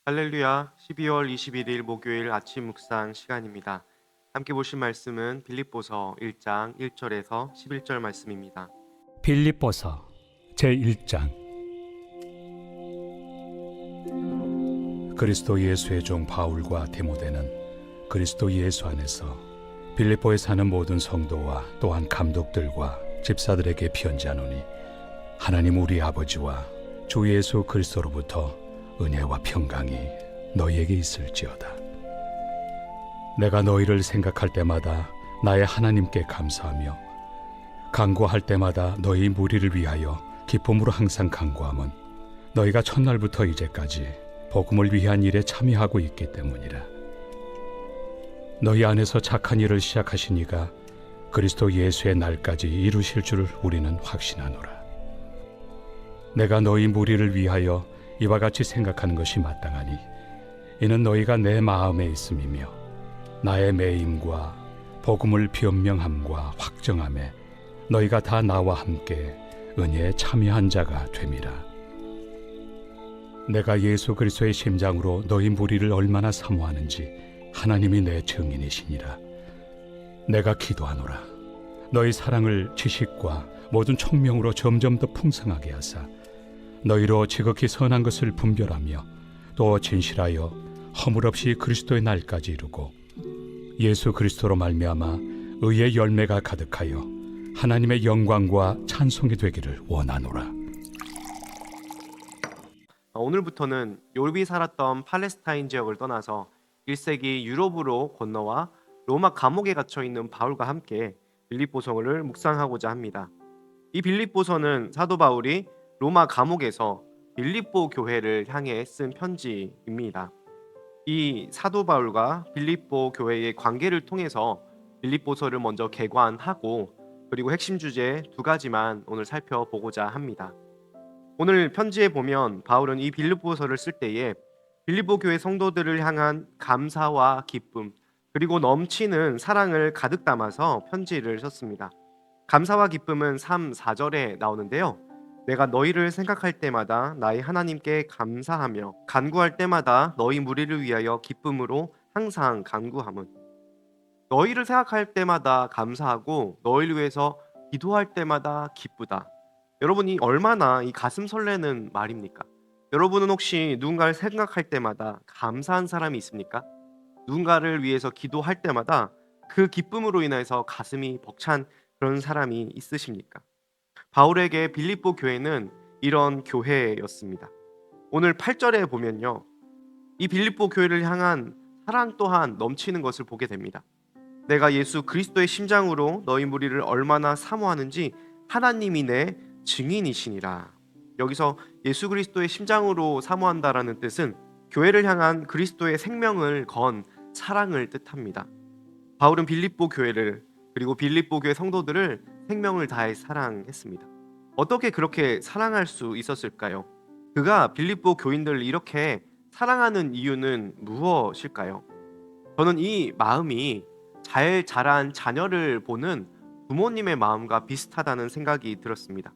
할렐루야, 12월 21일 목요일 아침 묵상 시간입니다. 함께 보실 말씀은 빌립보서 1장 1절에서 11절 말씀입니다. 빌립보서 제1장. 그리스도 예수의 종 바울과 디모데는 그리스도 예수 안에서 빌립보에 사는 모든 성도와 또한 감독들과 집사들에게 편지하노니, 하나님 우리 아버지와 주 예수 그리스도로부터 은혜와 평강이 너희에게 있을지어다. 내가 너희를 생각할 때마다 나의 하나님께 감사하며 간구할 때마다 너희 무리를 위하여 기쁨으로 항상 간구함은 너희가 첫날부터 이제까지 복음을 위한 일에 참여하고 있기 때문이라. 너희 안에서 착한 일을 시작하신 이가 그리스도 예수의 날까지 이루실 줄 우리는 확신하노라. 내가 너희 무리를 위하여 이와 같이 생각하는 것이 마땅하니, 이는 너희가 내 마음에 있음이며 나의 매임과 복음을 변명함과 확정함에 너희가 다 나와 함께 은혜에 참여한 자가 됨이라. 내가 예수 그리스도의 심장으로 너희 무리를 얼마나 사모하는지 하나님이 내 증인이시니라. 내가 기도하노라. 너희 사랑을 지식과 모든 총명으로 점점 더 풍성하게 하사 너희로 지극히 선한 것을 분별하며 또 진실하여 허물 없이 그리스도의 날까지 이루고 예수 그리스도로 말미암아 의의 열매가 가득하여 하나님의 영광과 찬송이 되기를 원하노라. 오늘부터는 욥이 살았던 팔레스타인 지역을 떠나서 1세기 유럽으로 건너와 로마 감옥에 갇혀 있는 바울과 함께 빌립보서를 묵상하고자 합니다. 이 빌립보서는 사도 바울이 로마 감옥에서 빌립보 교회를 향해 쓴 편지입니다. 이 사도 바울과 빌립보 교회의 관계를 통해서 빌립보서를 먼저 개관하고, 그리고 핵심 주제 두 가지만 오늘 살펴보고자 합니다. 오늘 편지에 보면 바울은 이 빌립보서를 쓸 때에 빌립보 교회 성도들을 향한 감사와 기쁨, 그리고 넘치는 사랑을 가득 담아서 편지를 썼습니다. 감사와 기쁨은 3, 4절에 나오는데요. 내가 너희를 생각할 때마다 나의 하나님께 감사하며 간구할 때마다 너희 무리를 위하여 기쁨으로 항상 간구함은, 너희를 생각할 때마다 감사하고 너희를 위해서 기도할 때마다 기쁘다. 여러분이 얼마나 이 가슴 설레는 말입니까? 여러분은 혹시 누군가를 생각할 때마다 감사한 사람이 있습니까? 누군가를 위해서 기도할 때마다 그 기쁨으로 인해서 가슴이 벅찬 그런 사람이 있으십니까? 바울에게 빌립보 교회는 이런 교회였습니다. 오늘 8절에 보면요, 이 빌립보 교회를 향한 사랑 또한 넘치는 것을 보게 됩니다. 내가 예수 그리스도의 심장으로 너희 무리를 얼마나 사모하는지 하나님이 내 증인이시니라. 여기서 예수 그리스도의 심장으로 사모한다라는 뜻은 교회를 향한 그리스도의 생명을 건 사랑을 뜻합니다. 바울은 빌립보 교회를, 그리고 빌립보 교회 성도들을 생명을 다해 사랑했습니다. 어떻게 그렇게 사랑할 수 있었을까요? 그가 빌립보 교인들을 이렇게 사랑하는 이유는 무엇일까요? 저는 이 마음이 잘 자란 자녀를 보는 부모님의 마음과 비슷하다는 생각이 들었습니다.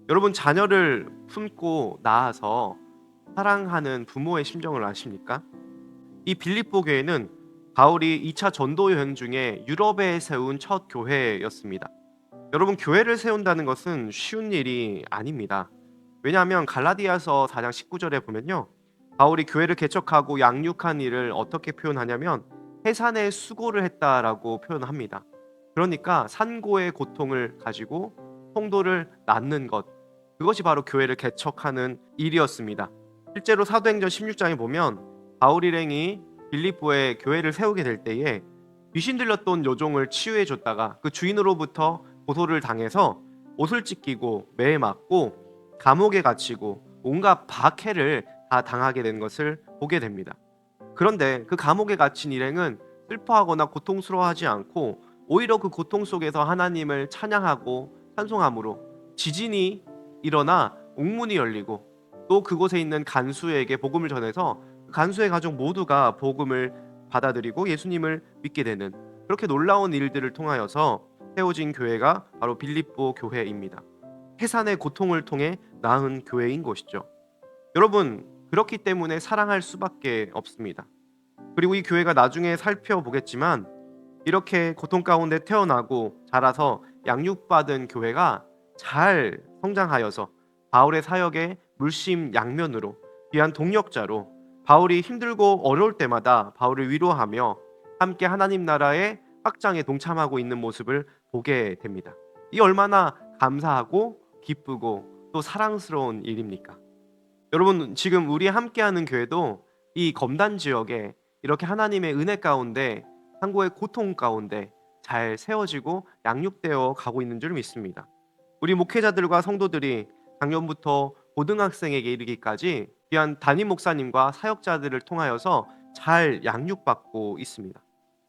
여러분, 자녀를 품고 낳아서 사랑하는 부모의 심정을 아십니까? 이 빌립보 교회는 바울이 2차 전도 여행 중에 유럽에 세운 첫 교회였습니다. 여러분, 교회를 세운다는 것은 쉬운 일이 아닙니다. 왜냐하면 갈라디아서 4장 19절에 보면요, 바울이 교회를 개척하고 양육한 일을 어떻게 표현하냐면 해산의 수고를 했다라고 표현합니다. 그러니까 산고의 고통을 가지고 성도를 낳는 것, 그것이 바로 교회를 개척하는 일이었습니다. 실제로 사도행전 16장에 보면 바울 일행이 빌립보에 교회를 세우게 될 때에 귀신 들렸던 여종을 치유해 줬다가 그 주인으로부터 고소를 당해서 옷을 찢기고 매에 맞고 감옥에 갇히고 온갖 박해를 다 당하게 된 것을 보게 됩니다. 그런데 그 감옥에 갇힌 일행은 슬퍼하거나 고통스러워하지 않고 오히려 그 고통 속에서 하나님을 찬양하고 찬송함으로 지진이 일어나 옥문이 열리고, 또 그곳에 있는 간수에게 복음을 전해서 간수의 가족 모두가 복음을 받아들이고 예수님을 믿게 되는, 그렇게 놀라운 일들을 통하여서 세워진 교회가 바로 빌립보 교회입니다. 해산의 고통을 통해 낳은 교회인 것이죠. 여러분, 그렇기 때문에 사랑할 수밖에 없습니다. 그리고 이 교회가 나중에 살펴보겠지만 이렇게 고통 가운데 태어나고 자라서 양육받은 교회가 잘 성장하여서 바울의 사역의 물심양면으로 귀한 동력자로 바울이 힘들고 어려울 때마다 바울을 위로하며 함께 하나님 나라의 확장에 동참하고 있는 모습을 보게 됩니다. 이 얼마나 감사하고 기쁘고 또 사랑스러운 일입니까? 여러분, 지금 우리 함께하는 교회도 이 검단 지역에 이렇게 하나님의 은혜 가운데 상고의 고통 가운데 잘 세워지고 양육되어 가고 있는 줄 믿습니다. 우리 목회자들과 성도들이 작년부터 고등학생에게 이르기까지 귀한 담임 목사님과 사역자들을 통하여서 잘 양육받고 있습니다.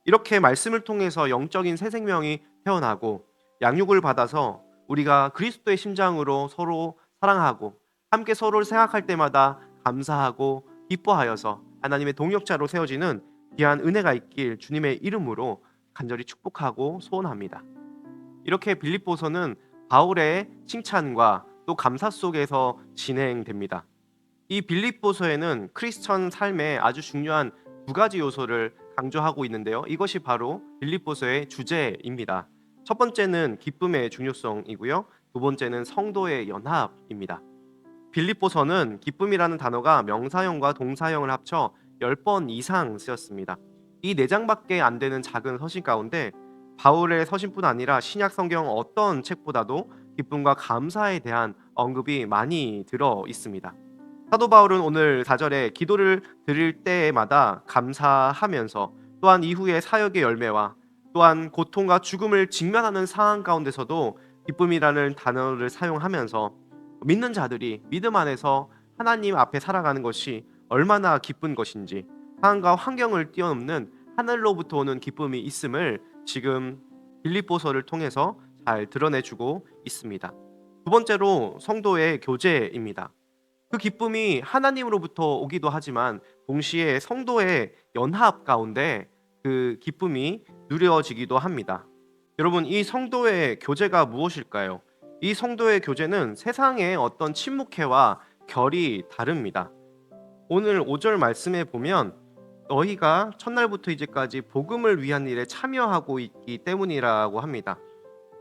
이렇게 말씀을 통해서 영적인 새 생명이 태어나고 양육을 받아서 우리가 그리스도의 심장으로 서로 사랑하고 함께 서로를 생각할 때마다 감사하고 기뻐하여서 하나님의 동역자로 세워지는 귀한 은혜가 있길 주님의 이름으로 간절히 축복하고 소원합니다. 이렇게 빌립보서는 바울의 칭찬과 또 감사 속에서 진행됩니다. 이 빌립보서에는 크리스천 삶의 아주 중요한 두 가지 요소를 강조하고 있는데요. 이것이 바로 빌립보서의 주제입니다. 첫 번째는 기쁨의 중요성이고요. 두 번째는 성도의 연합입니다. 빌립보서는 기쁨이라는 단어가 명사형과 동사형을 합쳐 10번 이상 쓰였습니다. 이 4장밖에 안 되는 작은 서신 가운데 바울의 서신뿐 아니라 신약 성경 어떤 책보다도 기쁨과 감사에 대한 언급이 많이 들어 있습니다. 사도 바울은 오늘 4절에 기도를 드릴 때마다 감사하면서 또한 이후의 사역의 열매와 또한 고통과 죽음을 직면하는 상황 가운데서도 기쁨이라는 단어를 사용하면서 믿는 자들이 믿음 안에서 하나님 앞에 살아가는 것이 얼마나 기쁜 것인지 상황과 환경을 뛰어넘는 하늘로부터 오는 기쁨이 있음을 지금 빌립보서를 통해서 잘 드러내주고 있습니다. 두 번째로 성도의 교제입니다. 그 기쁨이 하나님으로부터 오기도 하지만 동시에 성도의 연합 가운데 그 기쁨이 누려지기도 합니다. 여러분, 이 성도의 교제가 무엇일까요? 이 성도의 교제는 세상의 어떤 침묵회와 결이 다릅니다. 오늘 5절 말씀에 보면 너희가 첫날부터 이제까지 복음을 위한 일에 참여하고 있기 때문이라고 합니다.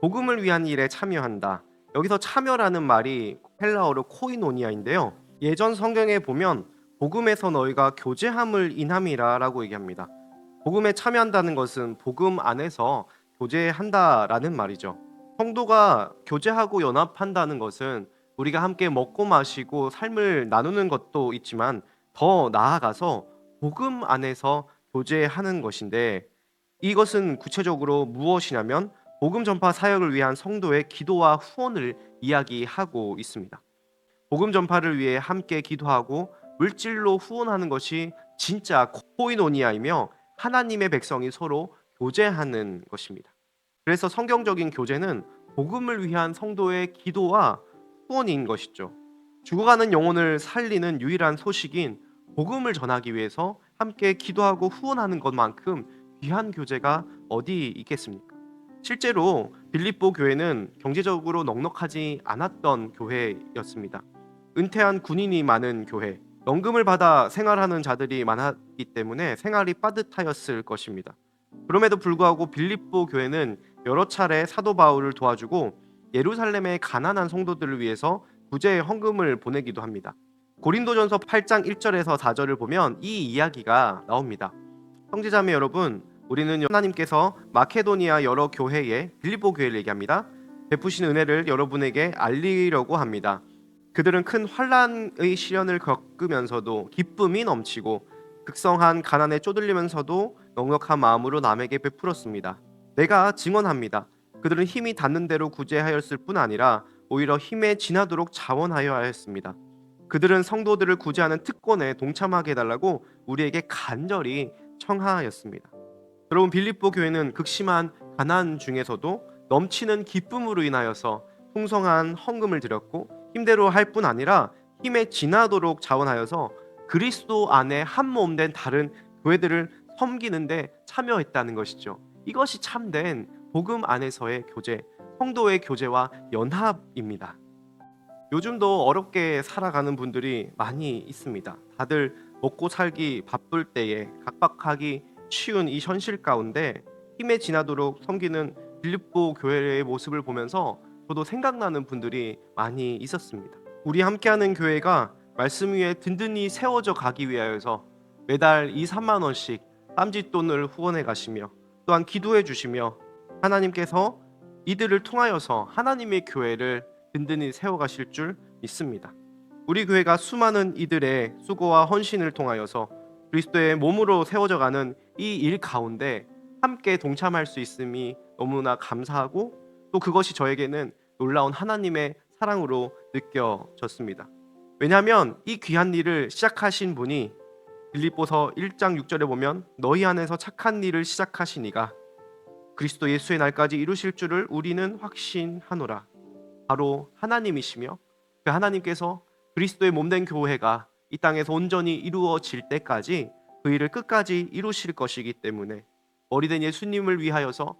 복음을 위한 일에 참여한다. 여기서 참여라는 말이 헬라어로 코이노니아인데요. 예전 성경에 보면 복음에서 너희가 교제함을 인함이라라고 얘기합니다. 복음에 참여한다는 것은 복음 안에서 교제한다라는 말이죠. 성도가 교제하고 연합한다는 것은 우리가 함께 먹고 마시고 삶을 나누는 것도 있지만 더 나아가서 복음 안에서 교제하는 것인데 이것은 구체적으로 무엇이냐면 복음 전파 사역을 위한 성도의 기도와 후원을 이야기하고 있습니다. 복음 전파를 위해 함께 기도하고 물질로 후원하는 것이 진짜 코이노니아이며 하나님의 백성이 서로 교제하는 것입니다. 그래서 성경적인 교제는 복음을 위한 성도의 기도와 후원인 것이죠. 죽어가는 영혼을 살리는 유일한 소식인 복음을 전하기 위해서 함께 기도하고 후원하는 것만큼 귀한 교제가 어디 있겠습니까? 실제로 빌립보 교회는 경제적으로 넉넉하지 않았던 교회였습니다. 은퇴한 군인이 많은 교회, 연금을 받아 생활하는 자들이 많았기 때문에 생활이 빠듯하였을 것입니다. 그럼에도 불구하고 빌립보 교회는 여러 차례 사도 바울을 도와주고 예루살렘의 가난한 성도들을 위해서 구제 헌금을 보내기도 합니다. 고린도전서 8장 1절에서 4절을 보면 이 이야기가 나옵니다. 형제자매 여러분, 우리는 하나님께서 마케도니아 여러 교회에 빌립보 교회를 얘기합니다. 베푸신 은혜를 여러분에게 알리려고 합니다. 그들은 큰 환난의 시련을 겪으면서도 기쁨이 넘치고 극성한 가난에 쪼들리면서도 넉넉한 마음으로 남에게 베풀었습니다. 내가 증언합니다. 그들은 힘이 닿는 대로 구제하였을 뿐 아니라 오히려 힘에 지나도록 자원하여 하였습니다. 그들은 성도들을 구제하는 특권에 동참하게 해달라고 우리에게 간절히 청하였습니다. 여러분, 빌립보 교회는 극심한 가난 중에서도 넘치는 기쁨으로 인하여서 풍성한 헌금을 드렸고 힘대로 할 뿐 아니라 힘에 지나도록 자원하여서 그리스도 안에 한 몸 된 다른 교회들을 섬기는데 참여했다는 것이죠. 이것이 참된 복음 안에서의 교제, 성도의 교제와 연합입니다. 요즘도 어렵게 살아가는 분들이 많이 있습니다. 다들 먹고 살기 바쁠 때에 각박하기 쉬운 이 현실 가운데 힘에 지나도록 섬기는 빌립보 교회의 모습을 보면서 저도 생각나는 분들이 많이 있었습니다. 우리 함께하는 교회가 말씀 위에 든든히 세워져 가기 위하여서 매달 2, 3만 원씩 땀짓돈을 후원해 가시며 또한 기도해 주시며 하나님께서 이들을 통하여서 하나님의 교회를 든든히 세워가실 줄 믿습니다. 우리 교회가 수많은 이들의 수고와 헌신을 통하여서 그리스도의 몸으로 세워져가는 이 일 가운데 함께 동참할 수 있음이 너무나 감사하고 또 그것이 저에게는 놀라운 하나님의 사랑으로 느껴졌습니다. 왜냐하면 이 귀한 일을 시작하신 분이 빌립보서 1장 6절에 보면 너희 안에서 착한 일을 시작하시니가 그리스도 예수의 날까지 이루실 줄을 우리는 확신하노라. 바로 하나님이시며 그 하나님께서 그리스도의 몸된 교회가 이 땅에서 온전히 이루어질 때까지 그 일을 끝까지 이루실 것이기 때문에 머리된 예수님을 위하여서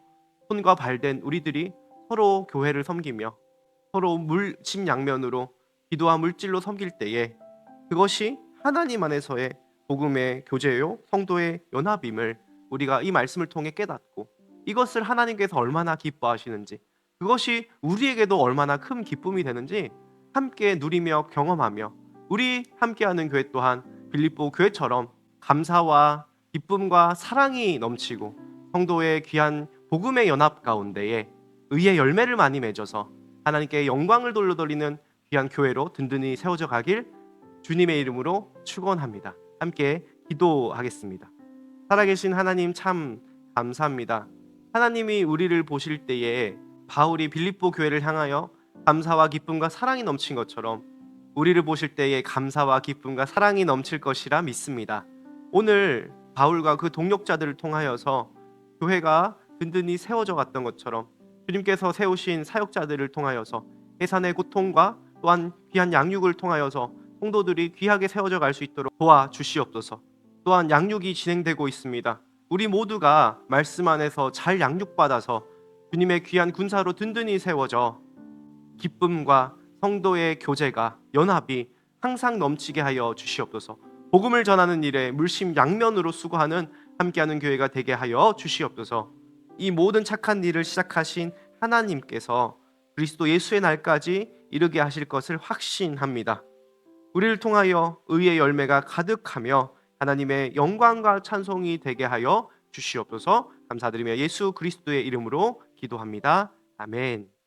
손과 발된 우리들이 서로 교회를 섬기며 서로 물심양면으로 기도와 물질로 섬길 때에 그것이 하나님 안에서의 복음의 교제요 성도의 연합임을 우리가 이 말씀을 통해 깨닫고 이것을 하나님께서 얼마나 기뻐하시는지 그것이 우리에게도 얼마나 큰 기쁨이 되는지 함께 누리며 경험하며 우리 함께하는 교회 또한 빌립보 교회처럼 감사와 기쁨과 사랑이 넘치고 성도의 귀한 복음의 연합 가운데에 의의 열매를 많이 맺어서 하나님께 영광을 돌려드리는 귀한 교회로 든든히 세워져 가길 주님의 이름으로 축원합니다. 함께 기도하겠습니다. 살아계신 하나님 참 감사합니다. 하나님이 우리를 보실 때에 바울이 빌립보 교회를 향하여 감사와 기쁨과 사랑이 넘친 것처럼 우리를 보실 때에 감사와 기쁨과 사랑이 넘칠 것이라 믿습니다. 오늘 바울과 그 동역자들을 통하여서 교회가 든든히 세워져 갔던 것처럼 주님께서 세우신 사역자들을 통하여서 해산의 고통과 또한 귀한 양육을 통하여서 성도들이 귀하게 세워져 갈 수 있도록 도와주시옵소서. 또한 양육이 진행되고 있습니다. 우리 모두가 말씀 안에서 잘 양육받아서 주님의 귀한 군사로 든든히 세워져 기쁨과 성도의 교제가 연합이 항상 넘치게 하여 주시옵소서. 복음을 전하는 일에 물심양면으로 수고하는 함께하는 교회가 되게 하여 주시옵소서. 이 모든 착한 일을 시작하신 하나님께서 그리스도 예수의 날까지 이르게 하실 것을 확신합니다. 우리를 통하여 의의 열매가 가득하며 하나님의 영광과 찬송이 되게 하여 주시옵소서. 감사드리며 예수 그리스도의 이름으로 기도합니다. 아멘.